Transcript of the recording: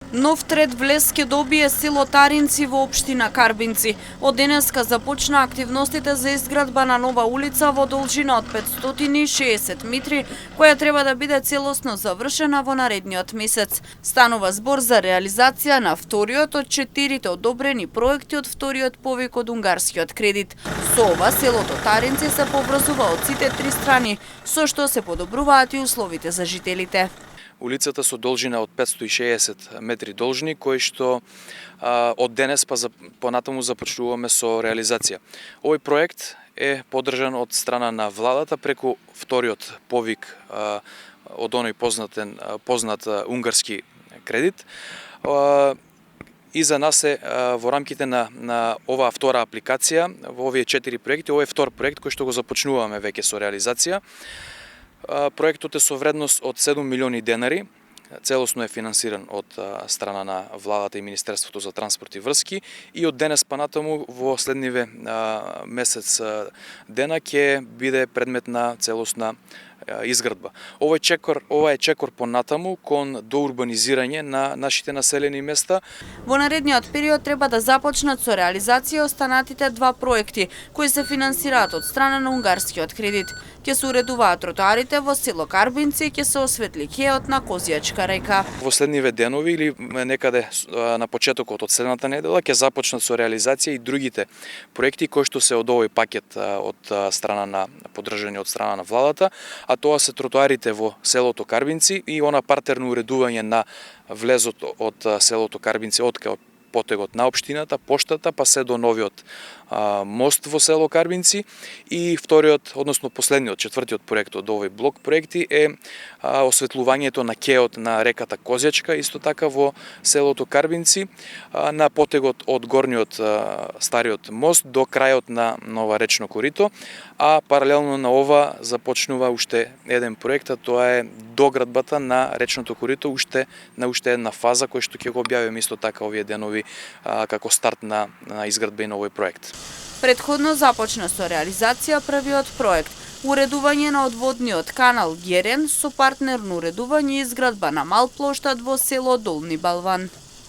Нов трет влез ќе добие село Таринци во општина Карбинци. Од денеска започна активностите за изградба на нова улица во должина од 560 метри, која треба да биде целосно завршена во наредниот месец. Станува збор за реализација на вториот од 4 одобрени проекти од вториот повик од унгарскиот кредит. Со ова селото Таринци се поврзува од сите три страни, со што се подобруваат и условите за жителите. Улицата со должина од 560 метри должни, кој што од денес па понатаму започнуваме со реализација. Овој проект е поддржан од страна на владата преку вториот повик од оној познат унгарски кредит. И за нас е во рамките на оваа втора апликација, во овие 4 проекти, овој е втор проект кој што го започнуваме веќе со реализација. Проектот е со вредност од 7 милиони денари, целосно е финансиран од страна на владата и Министерството за транспорт и врски и од денес па натаму во следниве месец дена ќе биде предмет на целосна изградба. Ова е чекор понатаму кон доурбанизирање на нашите населени места. Во наредниот период треба да започнат со реализација останатите два проекти, кои се финансираат од страна на унгарскиот кредит. Ќе се уредуваат тротоарите во село Карбинци и ќе се осветли кеот на Козијачка река. Во следниве денови или некаде на почетокот од следната недела ќе започнат со реализација и другите проекти кои што се од овој пакет од страна на поддржани од страна на владата, а тоа се тротоарите во селото Карбинци и она партерно уредување на влезот од селото Карбинци од потегот на општината, поштата, па се до новиот мост во село Карбинци и вториот, односно последниот, четвртиот проект од овој блок проекти е осветлувањето на кеот на реката Козјачка, исто така во селото Карбинци, на потегот од горниот стариот мост до крајот на нова речно корито, а паралелно на ова започнува уште еден проект, а тоа е доградбата на речното корито на уште една фаза која што ќе го објавиме исто така овие денови како старт на изградба и на овој проект. Претходно започна со реализација првиот проект уредување на одводниот канал Герен со партнерно уредување и изградба на мал плоштад во село Долни Балван.